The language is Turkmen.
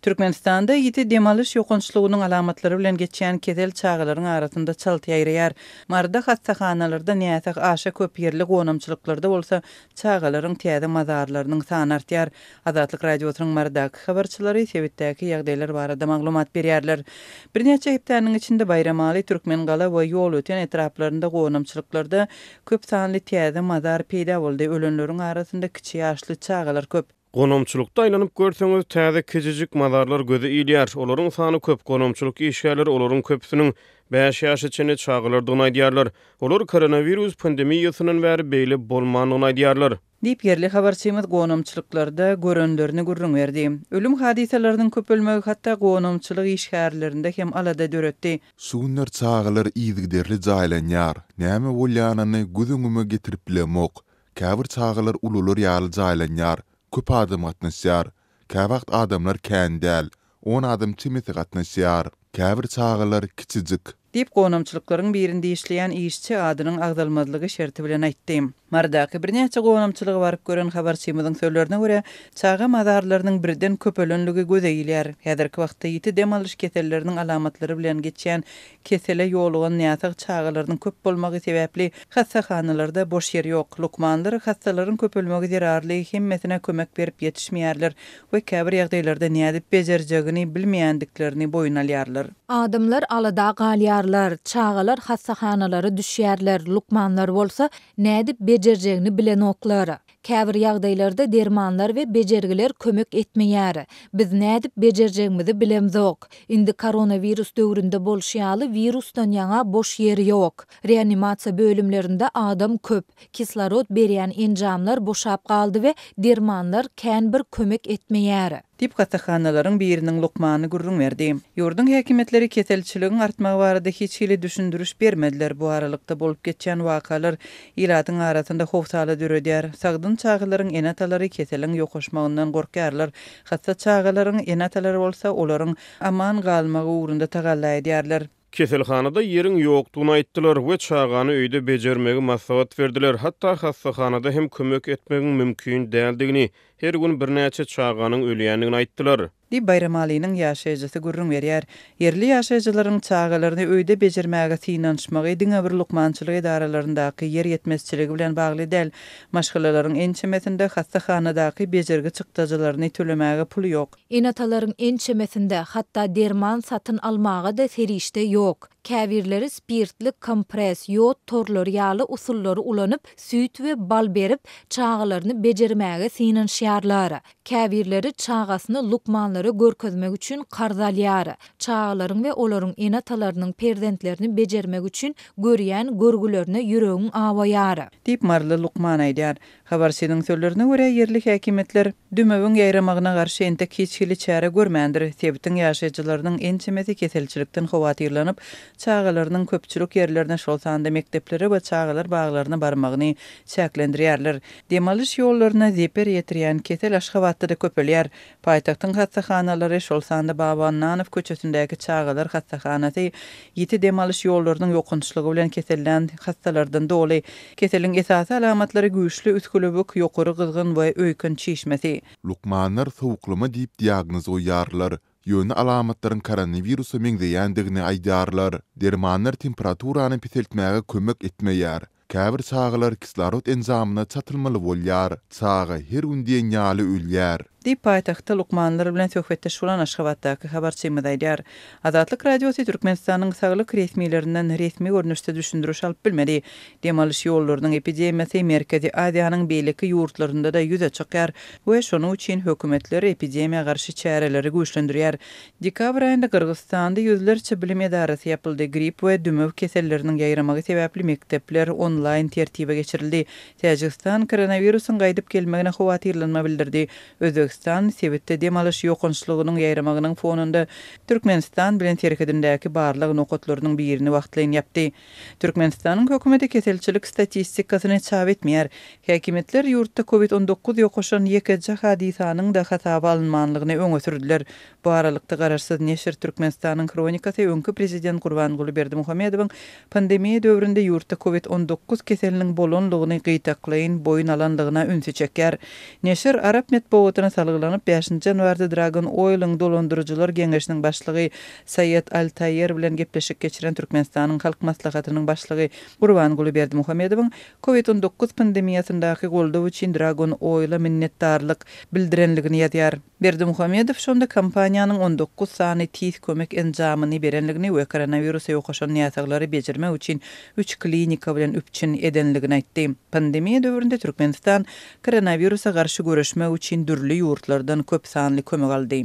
Türkmenistanda ýiti demalış ýokunçlygynyň alamatlary bilen geçýän kezel çağalaryň arasynda çalty ýaýraýar. Marda hassahanalarda näçe aşa köp ýerli gonamçylyklarda bolsa, çağalaryň täze mazarlarynyň sany artýar. Azatlyk radiosynyň mardaky habarçylary sebitdäki ýagdaýlar barada maglumat berýärler. Bir neçe hepdeniň içinde Bayramaly, Türkmengaly we ýol öten etraplarynda gonamçylyklarda köp sanly täze mazar peýda boldy. Ölenleriň arasynda kiçi ýaşly çağalar köp. Gonomçylykda aýlanyp görseňiz täze kejijik mazarlar göze ilýär. Olaryň sany köp, gonomçylyk işgärleri olaryň köpsüniň 5 ýaş içinde çağalardygyny aýdýarlar. Olar koronavirus pandemiýasynyň bäri beýle bolmanyny aýdýarlar. Dip yerli habarçymyz gonomçylyklarda görenlerini gurrun berdi. Ölüm hadiselerinin köpelmegi hatda gonomçylyk işgärlerinde hem alada döretdi. Sugunlar çağalar ýygyderli jaýlanýar. Näme bolýanyny gözüňime getirip bilemok. Käbir çağalar ulular ýaly jaýlanýar. Köp adam gatnaşýar. Käbagt adamlar kän däl. 10 adam timeti gatnaşýar. Käbir çağalar kiçijik. Dip gonomçylyklaryň birinde işleýän işçi adynyň agdalmazlygy şerti bilen aýtdy. Mardaky bir näçe gonomçylygy baryp gören habarçymyzyň söýlerine görä, çağa mazarlarynyň birden köpelenligi göze ilýär. Häzirki wagtda ýiti demalyş keselleriniň alamatlary bilen geçýän kesele ýolugan näçe çağalarynyň köp bolmagy sebäpli hassahanalarda boş ýer ýok. Lukmanlar hassalaryň köpelmegi zerarly hemmesine kömek berip ýetişmeýärler we käbir ýagdaýlarda nädip bejerjegini bilmeýändiklerini boyun alýarlar. Adamlar alada galýarlar, çağalar hassahanalary düşýärler. Lukmanlar bolsa nädip bejerjegini bilen oklar. Käbir ýagdaýlarda dermanlar we bejergiler kömek etmeýär. Biz nädip bejerjegimizi bilemzok. Indi koronavirus döwründe bolşýaly virusdan ýaňa boş ýer ýok. Reanimasiýa bölümlerinde adam köp. Kislorod berýän enjamlar boşap galdy we dermanlar kän bir kömek etmeýär. Dip hassahanaların birinin Lukmany gurrun berdi. Ýurdun häkimetleri keselçiligiň artmagy barada hiç hili düşündürüş bermediler. Bu aralykda bolup geçýän wakalar ýylatyň arasynda howsaly döredýär. Sagdyn çağalaryň enatalary keseliň ýokaşmagyndan gorkarlar. Hassa çağalaryň enatalary bolsa olaryň aman galmagy ugrunda tagalla edýärler. Keselhanada ýeriň ýokdugyny aýtdylar we çağany öýde bejermegi maslahat berdiler. Hatda hassahanada hem kömek etmegiň mümkin däldigini, her gün bir näçe çağanyň ölýändigini aýtdylar. Dip Bayramalynyň ýaşaýjysy gurrun berýär. Yerli ýaşaýjylaryň çağalaryny öýde bejermäge synanşmagy diňe bir lukmançylyk edaralaryndaky yer ýetmezçiligi bilen bagly däl. Maşgalalaryň ençemesinde hassahanadaky bejergi çykdyjylaryny tölemäge puly ýok. Enatalaryň ençemesinde hatda derman satyn almaga da serişde ýok. Käbirleri spirtli kompres, ýod torlary ýaly usullary ulanyp, süýt we bal berip çağalaryny bejermäge synanşýarlar. Käbirleri çağasyny lukmanlary görkezmek üçin karzalýar. Çağalaryň we olaryň enatalarynyň perdentlerini bejermek üçin görýän görgülerine ýüregiň awaýar. Dip marly Lukman aýdýar. Habarçynyň söýlerine görä yerli häkimetler dümewiň ýaýramagyna garşy entek hiç hili çäre görmändir. Sebitiň ýaşaýjylarynyň ençemesi keselçilikden howatyrlanyp, çağalarynyň köpçülik ýerlerine şol sanda mekteplere we çağalar baglaryna barmagyny çäklendirýärler. Demalyş ýollaryna zeper ýetirýän kesel aşgabatda da köpelýär. Paýtagtyň hassahanalary şol sanda Babannanow köçesindäki çağalar hassahanasy ýiti demalyş ýollarynyň ýokunçlygy bilen kesellän hassalardan doly. Keseliň esasy alamatlary güýçli üskülübük, ýokary kızgın we öýkün çişmesi. Lukmanlar sowuklama diýip diagnoz goýarlar. Ýöne alamatlaryň koronavirusy meňzeýändigini aýdýarlar. Dermanlar temperaturany piseltmäge kömek etmeýär. Käbir çağalar kislorod enzamyna çatylmaly bolýar. Çağa her gün diýen ýaly ölýär. Dip paýtagtda Lukmanlar bilen söhbetde şulan Aşgabatdaky habarçymyz aýdýar. Azatlyk radiosy Türkmenistanyň saglyk resmiýetlerinden resmi görnüşde düşündürüş alyp bilmedi. Demalyş ýollarynyň epidemiýasy Merkezi Aziýanyň beýleki ýurtlarynda da ýüze çykýar we şonuň üçin hökümetler epidemiýa garşy çäreleri güýçlendirýär. Dekabr aýynda Kyrgyzstanda ýüzlerçe bilim edarasy ýapyldy. Grip we dümew keselleriniň ýaýramagy sebäpli mektepler online tertibe geçirildi. Täjikistan koronavirusyň gaýdyp gelmegine howatyrlanma bildirdi. Özbekistan sebitde demalyş ýokunçlygynyň ýaýramagynyň fonunda Türkmenistan bilen terkedindäki barlyk nokatlarynyň birini wagtlaýyn ýapdy. Türkmenistanyň hökümeti keselçilik statistikasyny çap etmeýär. Häkimetler ýurtda COVID-19 ýokaşan ýekeje hadisanyň da hasaba alınmanlygyny öňe sürdiler. Bu aralykda garaşsyz neşir Türkmenistanyň kronikasy öňkü prezident Gurbanguly Berdimuhammedowyň pandemiýa döwründe ýurtda COVID-19 keseliniň bolanlygyny gytaklaýyn boyun alanlygyna ünsi çekýär. Neşir Arap medeniýetine salgylanyp 5-nji ýanwarda Dragon Oil'yň dolandyryjylar geňeşiniň başlygy Sayyid Altayer bilen gepleşik geçiren Türkmenistanyň halk maslahatynyň başlygy Gurbanguli Berdimuhammedowyň COVID-19 pandemiýasyndaky goldaw üçin Dragon Oil'a minnetdarlyk bildirenligini ýazýar. Berdimuhammedow şonda kompaniýanyň 19 sany tiz kömek enjamyny berenligini we koronawirusa ýokaşan ýasaglary bejirmek üçin 3 klinika bilen üpçin edenligini aýtdy. Pandemiýa döwründe Türkmenistan koronawirusa garşy görüşmek üçin dürli ýurtlardan köp sanly kömek aldy.